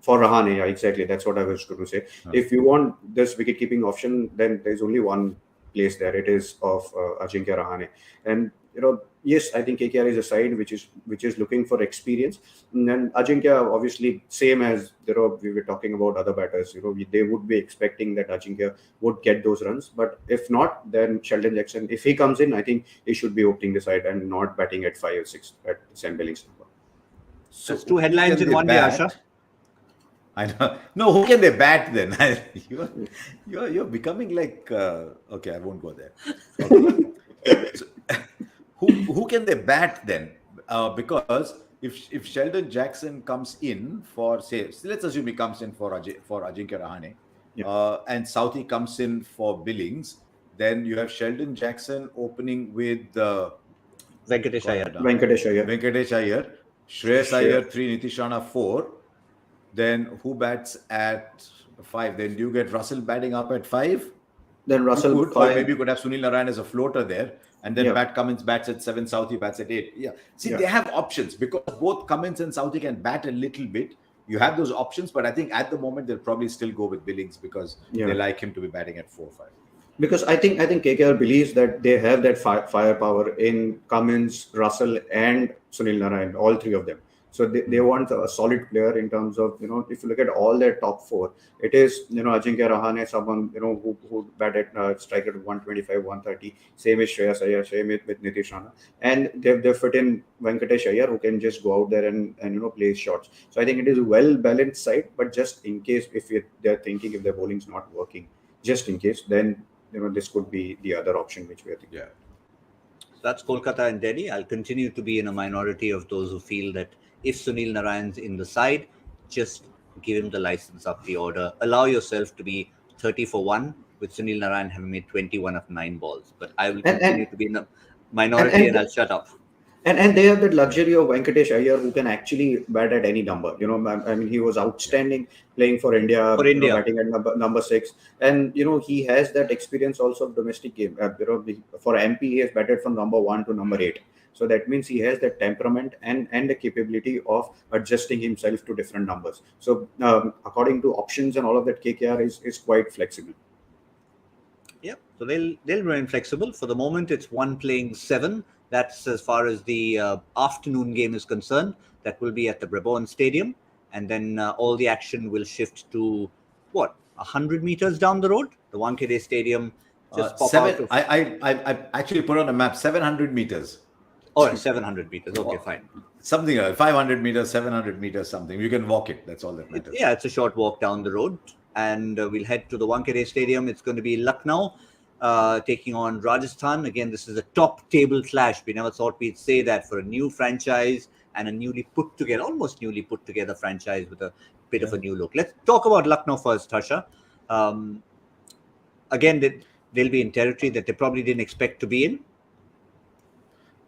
for Rahane, yeah, exactly. That's what I was going to say. If you want this wicket-keeping option, then there's only one place there. It is of Ajinkya Rahane. And yes, I think KKR is a side which is looking for experience. And Ajinkya, obviously, same as we were talking about other batters. They would be expecting that Ajinkya would get those runs. But if not, then Sheldon Jackson, if he comes in, I think he should be opening the side and not batting at 5 or 6 at Sam Billings number. So it's 2 headlines in one day, Asha. I know. No, who can they bat then? You're becoming like okay, I won't go there. Okay. So, who can they bat then? Because if Sheldon Jackson comes in for, say, let's assume he comes in for Ajinkya Rahane, and Southee comes in for Billings, then you have Sheldon Jackson opening with Venkatesh Iyer, Shreyas Iyer 3, Nitish Rana 4. Then who bats at 5? Then do you get Russell batting up at 5? Then Russell could, or maybe you could have Sunil Narayan as a floater there, and then Pat Cummins bats at 7, Southee bats at 8. They have options, because both Cummins and Southee can bat a little bit. You have those options, but I think at the moment they'll probably still go with Billings because they like him to be batting at 4 or 5. Because I think KKR believes that they have that firepower in Cummins, Russell, and Sunil Narayan, all 3 of them. So they want a solid player in terms of, if you look at all their top four, it is, Ajinkya Rahane, someone, who bat at strike at 125, 130. Same is Shreyas Iyer, same with Nitish Rana. And they've fit in Venkatesh Iyer, who can just go out there and play shots. So I think it is a well-balanced side, but just in case, if they're thinking if their bowling's not working, just in case, then, this could be the other option which we are thinking. Yeah. That's Kolkata and Delhi. I'll continue to be in a minority of those who feel that if Sunil Narayan's in the side, just give him the license up the order. Allow yourself to be 30 for 1 with Sunil Narayan having made 21 of 9 balls. But I will continue to be in a minority and I'll shut up. And they have the luxury of Venkatesh Iyer, who can actually bat at any number. I mean, he was outstanding playing for India, batting at number 6. And, he has that experience also of domestic game. For MP, he has batted from number 1 to number 8. So that means he has that temperament and the capability of adjusting himself to different numbers. So according to options and all of that, KKR is quite flexible. Yeah, so they'll remain flexible. For the moment, it's 1 playing 7. That's as far as the afternoon game is concerned. That will be at the Brabourne Stadium. And then all the action will shift to, 100 meters down the road? The Wankhede Stadium. Just pop out. I actually put on a map, 700 meters. Oh, 700 meters. Okay, fine. Something like 500 meters, 700 meters, something. You can walk it. That's all that matters. Yeah, it's a short walk down the road. And we'll head to the Wankhede Stadium. It's going to be Lucknow taking on Rajasthan. Again, this is a top table clash. We never thought we'd say that for a new franchise and a almost newly put together franchise with a bit of a new look. Let's talk about Lucknow first, Harsha. Again, they'll be in territory that they probably didn't expect to be in.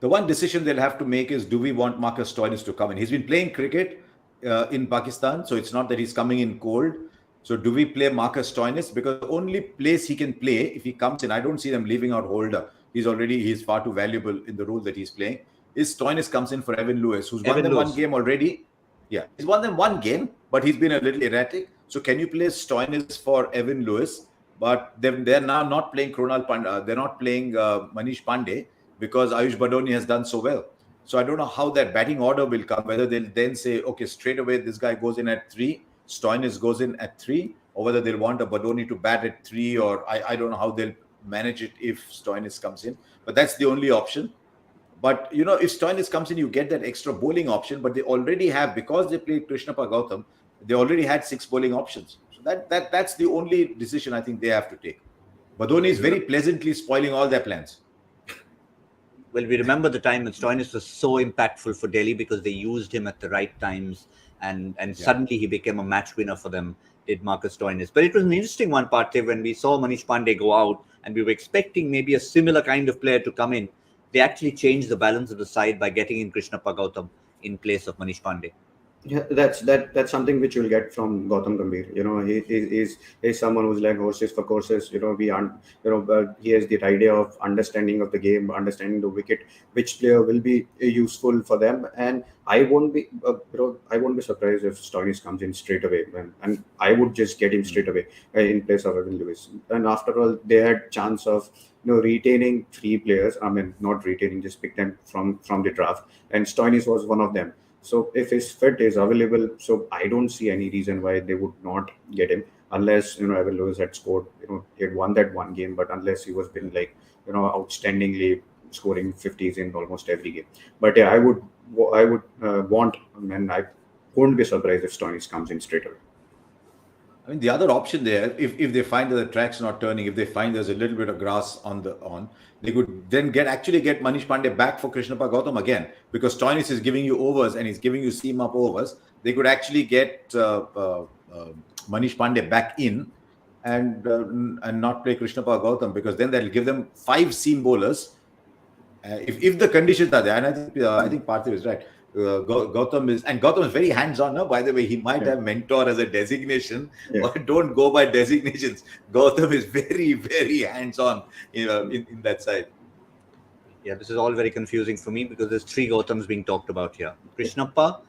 The one decision they'll have to make is, do we want Marcus Stoinis to come in? He's been playing cricket in Pakistan, so it's not that he's coming in cold. So do we play Marcus Stoinis? Because the only place he can play, if he comes in, I don't see them leaving out Holder. He's far too valuable in the role that he's playing. Is Stoinis comes in for Evan Lewis, who's won them one game already. Yeah, he's won them one game, but he's been a little erratic. So can you play Stoinis for Evan Lewis? But they're now not playing Kronal Pandey. They're not playing Manish Pandey, because Ayush Badoni has done so well. So I don't know how that batting order will come, whether they'll then say, okay, straight away, this guy goes in at 3, Stoinis goes in at 3, or whether they'll want a Badoni to bat at 3, or I don't know how they'll manage it if Stoinis comes in. But that's the only option. But, if Stoinis comes in, you get that extra bowling option, but they already have, because they played Krishnappa Gautam, they already had 6 bowling options. So that's the only decision I think they have to take. Badoni is very pleasantly spoiling all their plans. Well, we remember the time when Stoinis was so impactful for Delhi because they used him at the right times, and suddenly he became a match winner for them, did Marcus Stoinis. But it was an interesting one, Parthiv, when we saw Manish Pandey go out and we were expecting maybe a similar kind of player to come in. They actually changed the balance of the side by getting in Krishnappa Gautam in place of Manish Pandey. Yeah, that's something which you'll get from Gautam Gambhir. He's someone who's like horses for courses. He has the idea of understanding of the game, understanding the wicket, which player will be useful for them. And I won't be surprised if Stoinis comes in straight away, and I would just get him straight away in place of Evan Lewis. And after all, they had chance of retaining 3 players. I mean, not retaining, just pick them from the draft, and Stoinis was one of them. So if his fit is available, so I don't see any reason why they would not get him, unless Evan Lewis had scored. He had won that one game, but unless he was been outstandingly scoring 50s in almost every game. But yeah, I would want, and I wouldn't be surprised if Stoinis comes in straight away. I mean, the other option there, if they find that the track's not turning, if they find there's a little bit of grass they could then get Manish Pandey back for Krishnappa Gautam again, because Stoinis is giving you overs and he's giving you seam up overs. They could actually get Manish Pandey back in and not play Krishnappa Gautam, because then that'll give them 5 seam bowlers. If the conditions are there, and I think Parthiv is right. Gautam is very hands-on now. By the way, he might have mentor as a designation, but don't go by designations. Gautam is very, very hands-on in that side. Yeah, this is all very confusing for me because there's 3 Gautams being talked about here: Krishnappa,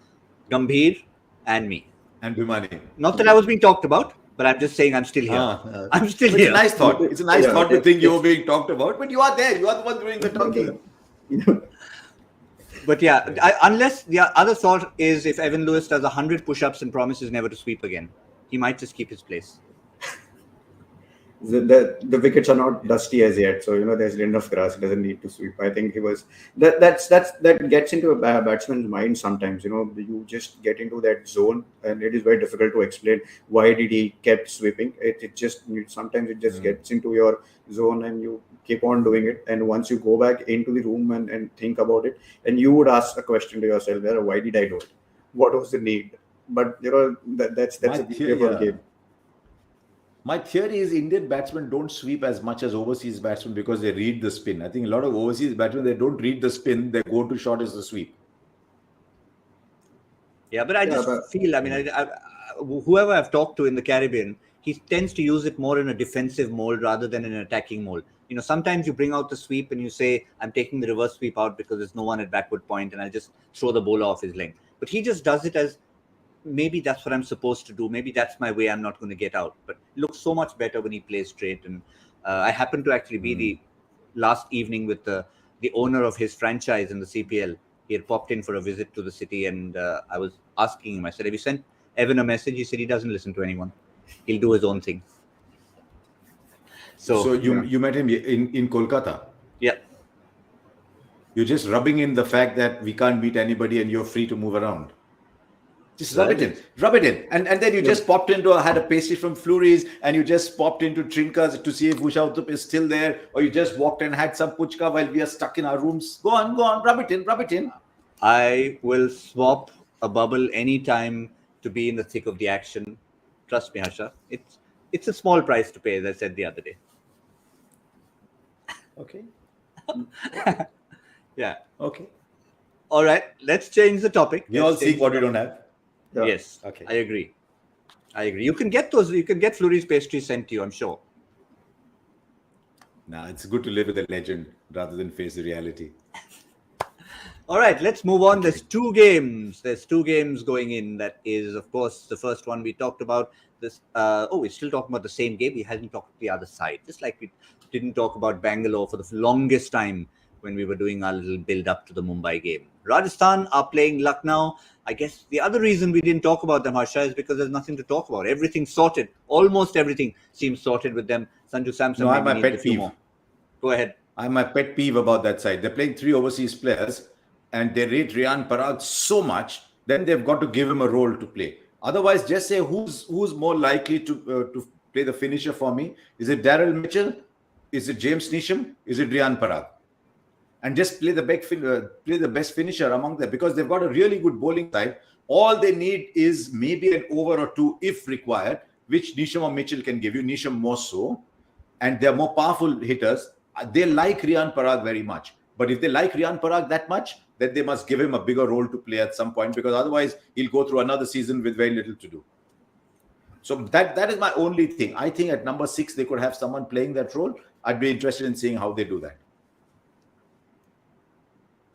Gambhir, and me. And Bhimani. Not that I was being talked about, but I'm just saying I'm still here. I'm still here. It's a nice thought. It's a nice thought to think you're being talked about, but you are there. You are the one doing the talking. But yeah, unless the other thought is if Evan Lewis does 100 push-ups and promises never to sweep again, he might just keep his place. The wickets are not dusty as yet, so there's enough grass. He doesn't need to sweep. I think he was that gets into a batsman's mind sometimes. You just get into that zone, and it is very difficult to explain why did he kept sweeping. It just sometimes it just gets into your zone, and you keep on doing it. And once you go back into the room and think about it, and you would ask a question to yourself: why did I do it? What was the need? But that's a beautiful game. My theory is Indian batsmen don't sweep as much as overseas batsmen because they read the spin. I think a lot of overseas batsmen, they don't read the spin. Their go-to shot is the sweep. Yeah, but I feel, whoever I've talked to in the Caribbean, he tends to use it more in a defensive mold rather than in an attacking mold. Sometimes you bring out the sweep and you say, I'm taking the reverse sweep out because there's no one at backward point and I'll just throw the bowler off his length. But he just does it as, maybe that's what I'm supposed to do. Maybe that's my way. I'm not going to get out. But it looks so much better when he plays straight. And I happened to actually be the last evening with the owner of his franchise in the CPL. He had popped in for a visit to the city, and I was asking him. I said, "Have you sent Evan a message?" He said he doesn't listen to anyone. He'll do his own thing. So you met him in Kolkata. Yeah. You're just rubbing in the fact that we can't meet anybody and you're free to move around. Just rub it in. And then you just popped had a pastry from Flurry's, and you just popped into Trinka's to see if Usha Uthup is still there, or you just walked and had some puchka while we are stuck in our rooms. Go on, rub it in. I will swap a bubble anytime to be in the thick of the action. Trust me, Harsha. It's a small price to pay, as I said the other day. Okay. Yeah. Okay. All right. Let's change the topic. We all see what we don't have. Yeah. Yes. Okay. I agree. You can get those. You can get Flurry's pastries sent to you, I'm sure. Nah, it's good to live with a legend rather than face the reality. All right, let's move on. There's two games. Going in. That is, of course, the first one we talked about. We're still talking about the same game. We hadn't talked the other side. Just like we didn't talk about Bangalore for the longest time when we were doing our little build up to the Mumbai game. Rajasthan are playing Lucknow. I guess the other reason we didn't talk about them, Harsha, is because there's nothing to talk about. Everything's sorted. Almost everything seems sorted with them. Sanju Samson. No, I'm my pet peeve. Go ahead. I'm my pet peeve about that side. They're playing 3 overseas players and they rate Riyan Parag so much, then they've got to give him a role to play. Otherwise, just say who's more likely to play the finisher for me. Is it Daryl Mitchell? Is it James Neesham? Is it Riyan Parag? And just play the best finisher among them, because they've got a really good bowling side. All they need is maybe an over or two if required, which Neesham or Mitchell can give you. Neesham more so. And they're more powerful hitters. They like Riyan Parag very much. But if they like Riyan Parag that much, then they must give him a bigger role to play at some point, because otherwise he'll go through another season with very little to do. So that is my only thing. I think at number 6, they could have someone playing that role. I'd be interested in seeing how they do that.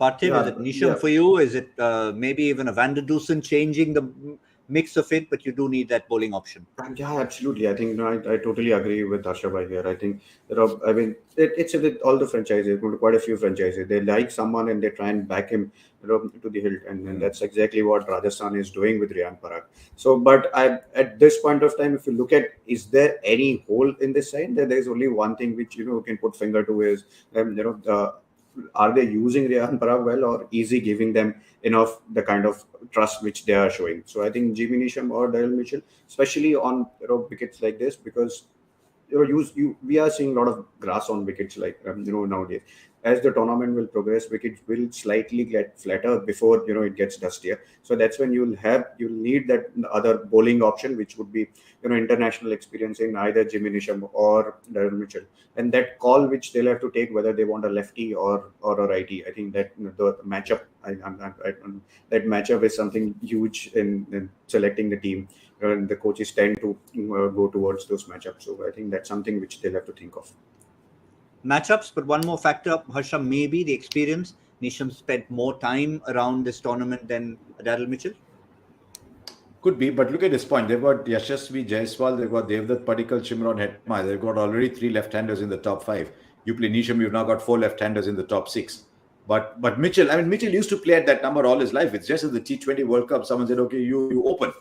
Parthiv, is it Neesham for you? Is it maybe even a Van der Dusen changing the mix of it, but you do need that bowling option? Yeah, absolutely. I think I totally agree with Harsha Bhai here. I think it's with all the franchises, quite a few franchises. They like someone and they try and back him to the hilt, and that's exactly what Rajasthan is doing with Riyan Parag. So, but at this point of time, if you look at, is there any hole in this side? There is only one thing which you can put finger to is are they using Riyan Parag well, or is he giving them enough the kind of trust which they are showing? So I think Jimmy Neesham or Daryl Mitchell, especially on wickets like this, because we are seeing a lot of grass on wickets like nowadays. As the tournament will progress, wickets will slightly get flatter before it gets dustier. So that's when you'll need that other bowling option, which would be international experience in either Jimmy Neesham or Daryl Mitchell, and that call which they'll have to take whether they want a lefty or a righty. I think that the matchup, that matchup is something huge in selecting the team. And the coaches tend to go towards those matchups. So I think that's something which they'll have to think of. Matchups, but one more factor, Harsha, maybe the experience. Neesham spent more time around this tournament than Daryl Mitchell. Could be, but look at this point. They've got Yashasvi Jaiswal, they've got Devdutt Padikkal, Shimron Hetma. They've got already 3 left-handers in the top 5. You play Neesham, you've now got 4 left-handers in the top 6. But Mitchell, I mean, Mitchell used to play at that number all his life. It's just at the T20 World Cup, someone said, okay, you open.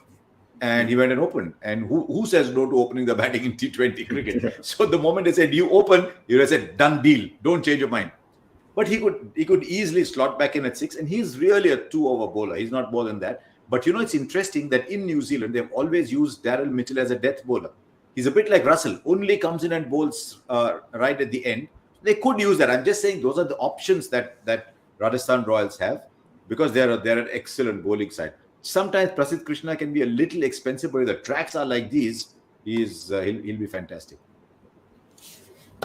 And he went and opened. And who says no to opening the batting in T20 cricket? So the moment they said, you open, you said, done deal. Don't change your mind. But he could easily slot back in at 6. And he's really a 2-over bowler. He's not more than that. But it's interesting that in New Zealand, they've always used Daryl Mitchell as a death bowler. He's a bit like Russell, only comes in and bowls right at the end. They could use that. I'm just saying those are the options that Rajasthan Royals have, because they're an excellent bowling side. Sometimes Prasidh Krishna can be a little expensive, but if the tracks are like these, he'll be fantastic.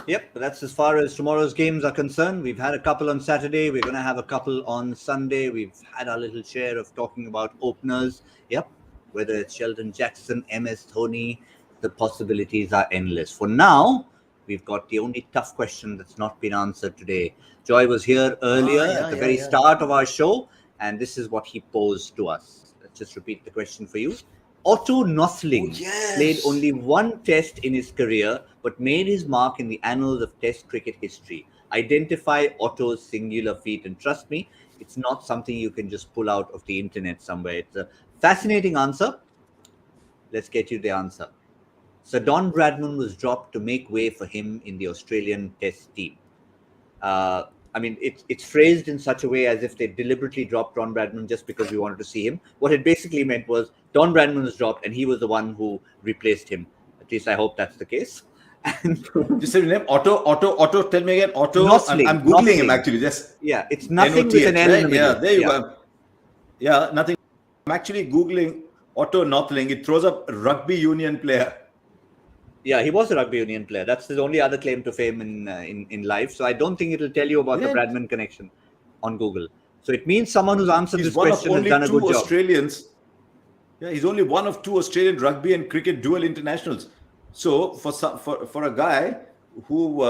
Yep, that's as far as tomorrow's games are concerned. We've had a couple on Saturday. We're going to have a couple on Sunday. We've had our little share of talking about openers. Yep, whether it's Sheldon Jackson, MS Dhoni, the possibilities are endless. For now, we've got the only tough question that's not been answered today. Joy was here earlier at the very start of our show, and this is what he posed to us. Let's just repeat the question for you. Otto Nothling played only one test in his career, but made his mark in the annals of test cricket history. Identify Otto's singular feat, and trust me, it's not something you can just pull out of the internet somewhere. It's a fascinating answer. Let's get you the answer. Sir Don Bradman was dropped to make way for him in the Australian test team. I mean, it's phrased in such a way as if they deliberately dropped Don Bradman just because we wanted to see him. What it basically meant was Don Bradman was dropped and he was the one who replaced him. At least I hope that's the case. Just say the name. Otto, tell me again. Otto, Nothling, I'm Googling him actually. Yeah, it's nothing with an L in the middle. Yeah, there you go. Yeah, nothing. I'm actually Googling Otto Nothling. It throws up rugby union player. Yeah, he was a rugby union player. That's his only other claim to fame in life. So I don't think it'll tell you about the Bradman connection on Google. So it means someone who's answered this question has done a good job. Yeah, he's only one of 2 Australian rugby and cricket dual internationals. So for a guy who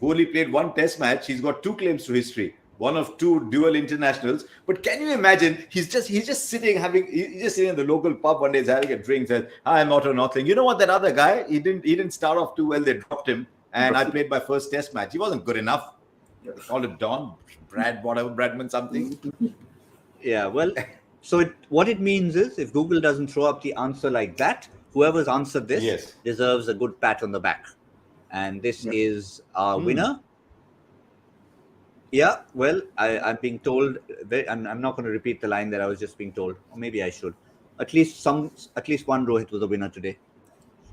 only played one test match, he's got 2 claims to history. One of 2 dual internationals. But can you imagine? He's just sitting in the local pub one day, he's having a drink, says, "Hi, I'm Otto Nothling." You know what? That other guy, he didn't start off too well. They dropped him, and I played my first test match. He wasn't good enough. They called him Don, Brad, whatever, Bradman something. Yeah, well, so what it means is if Google doesn't throw up the answer like that, whoever's answered this deserves a good pat on the back. And this is our winner. Yeah, well, I'm being told. I'm not going to repeat the line that I was just being told, or maybe I should. At least one Rohit was a winner today.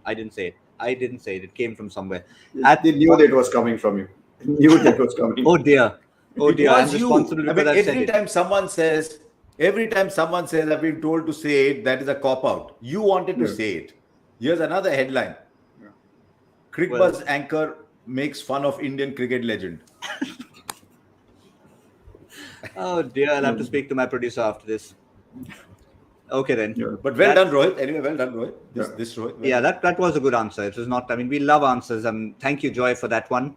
I didn't say it. It came from somewhere. They knew that it was coming from you. Oh dear. I'm responsible because I said every time someone says, I've been told to say it, that is a cop out. You wanted to say it. Here's another headline. Cricbuzz anchor makes fun of Indian cricket legend. Oh dear, I'll have to speak to my producer after this. Okay then. Yeah. But well done, Rohit. Anyway, well done, Rohit. This Rohit. Well that was a good answer. It was not. I mean, we love answers. Thank you, Joy, for that one.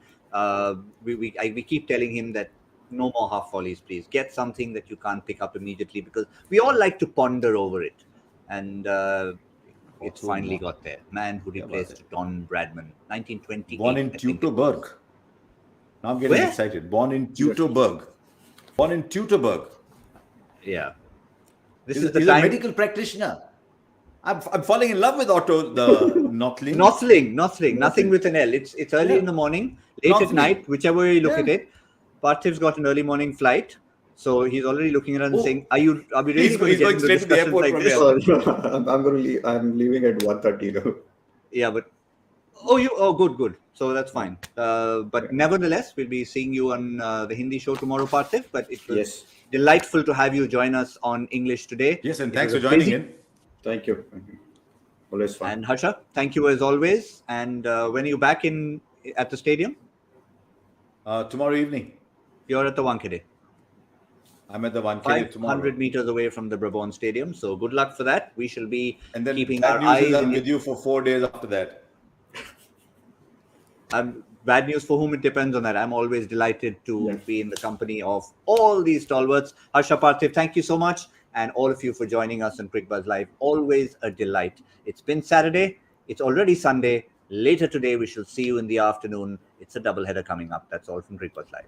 We keep telling him that no more half volleys, please. Get something that you can't pick up immediately, because we all like to ponder over it, and it's finally got there. Man who replaced Don Bradman, 1928. Born in Teutoburg. Now I'm getting excited. Born in Teutoburg. Yeah. He's a medical practitioner. I'm falling in love with Otto the Nothling. Nothing with an L. It's early in the morning, late at night, whichever way you look at it. Parthiv's got an early morning flight, so he's already looking around and saying, "Are we really he's going straight to the airport from this? I'm leaving at 1:30. Yeah, but good. So that's fine. But nevertheless, we'll be seeing you on the Hindi show tomorrow, Parthiv. But it was delightful to have you join us on English today. Yes, and thanks for joining in. Thank you. Always fun. And Harsha, thank you as always. And when are you back at the stadium? Tomorrow evening. You're at the Wankhede. I'm at the Wankhede tomorrow. 500 meters away from the Brabant Stadium. So good luck for that. We shall be keeping our eyes on with you for 4 days after that. Bad news for whom it depends on that. I'm always delighted to be in the company of all these stalwarts. Harsha, Parthiv, thank you so much. And all of you for joining us on Cricbuzz Live. Always a delight. It's been Saturday. It's already Sunday. Later today, we shall see you in the afternoon. It's a double header coming up. That's all from Cricbuzz Live.